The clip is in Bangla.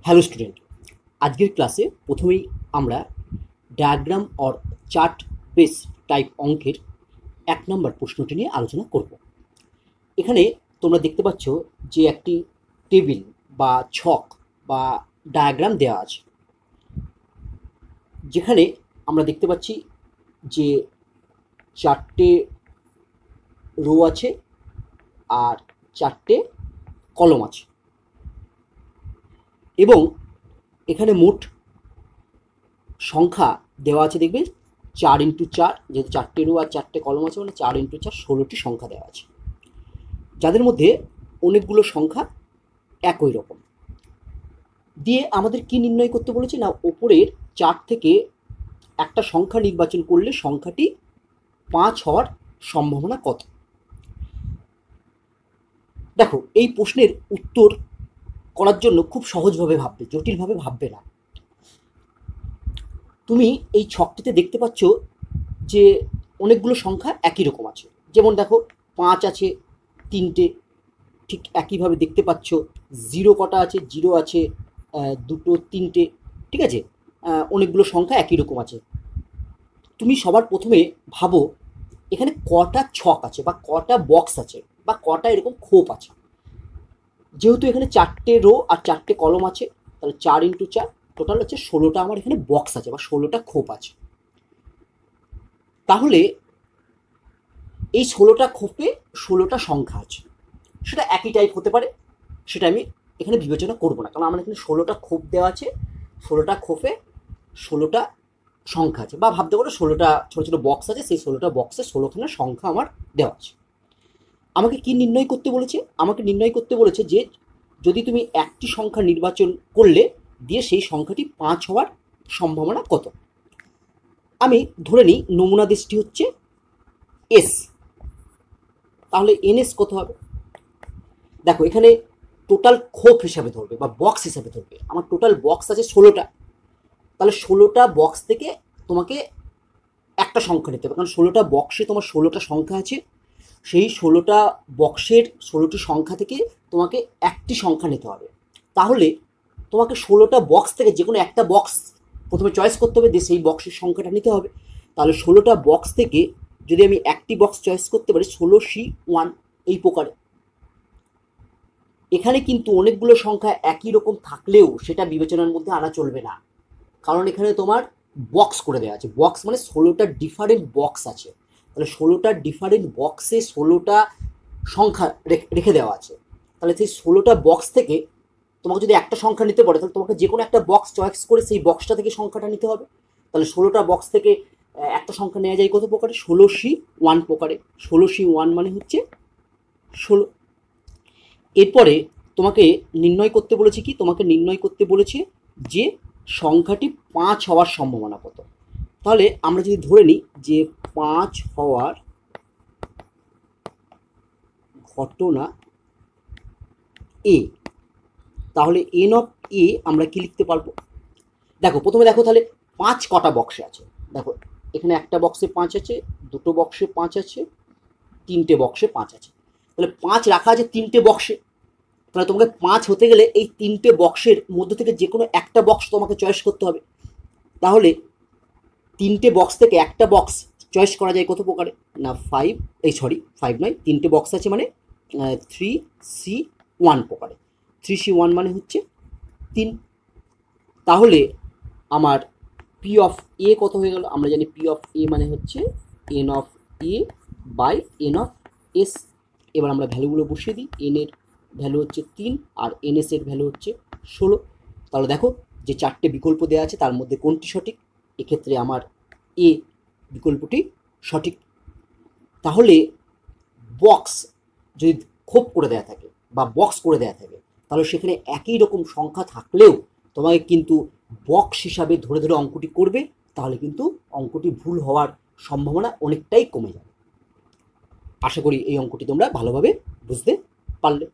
হ্যালো স্টুডেন্ট, আজকের ক্লাসে প্রথমেই আমরা diagram or chart base type অঙ্কের 1 নম্বর প্রশ্নটি নিয়ে আলোচনা করব। এখানে তোমরা দেখতে পাচ্ছ যে একটি টেবিল বা ছক বা ডায়াগ্রাম দেওয়া আছে, যেখানে আমরা দেখতে পাচ্ছি যে 4টে রো আছে আর 4টে কলম আছে এবং এখানে মোট সংখ্যা দেওয়া আছে। দেখবে 4x4, যেহেতু 4টে রো আর 4টে কলম আছে মানে 4x4 16টি সংখ্যা দেওয়া আছে, যাদের মধ্যে অনেকগুলো সংখ্যা একই রকম। দিয়ে আমাদের কি নির্ণয় করতে বলেছে না, ওপরের 4 থেকে একটা সংখ্যা নির্বাচন করলে সংখ্যাটি 5 হওয়ার সম্ভাবনা কত। দেখো, এই প্রশ্নের উত্তর করার জন্য খুব সহজভাবে ভাববে, জটিলভাবে ভাববে না। তুমি এই ছকটিতে দেখতে পাচ্ছ যে অনেকগুলো সংখ্যা একই রকম আছে। যেমন দেখো, 5 আছে 3টে, ঠিক একইভাবে দেখতে পাচ্ছ 0 কটা আছে, 0 আছে 2টো 3টে, ঠিক আছে। অনেকগুলো সংখ্যা একই রকম আছে। তুমি সবার প্রথমে ভাবো এখানে কটা ছক আছে বা কটা বক্স আছে বা কটা এরকম খোপ আছে। যেহেতু এখানে 4টে রো আর 4টে কলম আছে, তাহলে 4x4 টোটাল হচ্ছে 16টা আমার এখানে বক্স আছে বা 16টা খোপ আছে। তাহলে এই 16টা খোপে 16টা সংখ্যা আছে। সেটা একই টাইপ হতে পারে, সেটা আমি এখানে বিবেচনা করব না, কারণ আমার এখানে 16টা খোপ দেওয়া আছে, 16টা খোপে 16টা সংখ্যা আছে, বা ভাবতে পারো 16টা ছোটো ছোটো বক্স আছে, সেই 16টা বক্সে 16খানা সংখ্যা আমার দেওয়া আছে। আমাকে কি নির্ণয় করতে বলেছে? আমাকে নির্ণয় করতে বলেছে যে যদি তুমি একটি সংখ্যা নির্বাচন করলে দিয়ে সেই সংখ্যাটি 5 হওয়ার সম্ভাবনা কত। আমি ধরে নিই নমুনা দেশটি হচ্ছে এস, তাহলে এনএস কত হবে? দেখো, এখানে টোটাল খোপ হিসাবে ধরবে বা বক্স হিসাবে ধরবে। আমার টোটাল বক্স আছে 16টা, তাহলে 16টা বক্স থেকে তোমাকে একটা সংখ্যা নিতে হবে, কারণ 16টা বক্সে তোমার 16টা সংখ্যা আছে। সেই 16টা বক্সের 16টি সংখ্যা থেকে তোমাকে একটি সংখ্যা নিতে হবে। তাহলে তোমাকে 16টা বক্স থেকে যে কোনো একটা বক্স প্রথমে চয়েস করতে হবে, দিয়ে সেই বক্সের সংখ্যাটা নিতে হবে। তাহলে 16টা বক্স থেকে যদি আমি একটি বক্স চয়েস করতে পারি 16C1 এই প্রকারে। এখানে কিন্তু অনেকগুলো সংখ্যা একই রকম থাকলেও সেটা বিবেচনার মধ্যে আনা চলবে না, কারণ এখানে তোমার বক্স করে দেওয়া আছে। বক্স মানে 16টা ডিফারেন্ট বক্স আছে, তাহলে 16টা ডিফারেন্ট বক্সে 16টা সংখ্যা রেখে দেওয়া আছে। তাহলে সেই 16টা বক্স থেকে তোমাকে যদি একটা সংখ্যা নিতে পারে, তাহলে তোমাকে যে কোনো একটা বক্স চয়েস করে সেই বক্সটা থেকে সংখ্যাটা নিতে হবে। তাহলে 16টা বক্স থেকে একটা সংখ্যা নেওয়া যায় কত প্রকারে? 16C1 প্রকারে। 16C1 মানে হচ্ছে 16। এরপরে তোমাকে নির্ণয় করতে বলেছে কি? তোমাকে নির্ণয় করতে বলেছে যে সংখ্যাটি 5 হওয়ার সম্ভাবনা কত। তাহলে আমরা যদি ধরে নিই যে 5 হওয়ার ঘটনা এ, তাহলে এন অফ এ আমরা কি লিখতে পারবো? দেখো, প্রথমে দেখো তাহলে 5 কটা বক্সে আছে। দেখো, এখানে একটা বক্সে 5 আছে, দুটো বক্সে 5 আছে, 3টে বক্সে 5 আছে। তাহলে 5 রাখা আছে 3টে বক্সে। তাহলে তোমাকে 5 হতে গেলে এই 3টে বক্সের মধ্যে থেকে যে কোনো একটা বক্স তোমাকে চয়েস করতে হবে। তাহলে 3টে বক্স থেকে একটা বক্স চয়েস করা যায় কত প্রকারে? না 5 নয়, 3টে বক্স আছে মানে 3C1 প্রকারে। 3C1 মানে হচ্ছে 3। তাহলে আমার পি অফ এ কত হয়ে গেল? আমরা জানি পি অফ এ মানে হচ্ছে N of A by N of S. এবার আমরা ভ্যালুগুলো বসিয়ে দিই। এন এর ভ্যালু হচ্ছে 3 আর এন এস এর ভ্যালু হচ্ছে 16। তাহলে দেখো, যে 4টে বিকল্প দেওয়া আছে তার মধ্যে কোনটি সঠিক? এক্ষেত্রে আমার এ বিকল্পটি সঠিক। তাহলে বক্স যদি খোপ করে দেওয়া থাকে বা বক্স করে দেওয়া থাকে, তাহলে সেখানে একই রকম সংখ্যা থাকলেও তোমাকে কিন্তু বক্স হিসাবে ধরে ধরে অঙ্কটি করবে, তাহলে কিন্তু অঙ্কটি ভুল হওয়ার সম্ভাবনা অনেকটাই কমে যাবে। আশা করি এই অঙ্কটি তোমরা ভালোভাবে বুঝতে পারলে।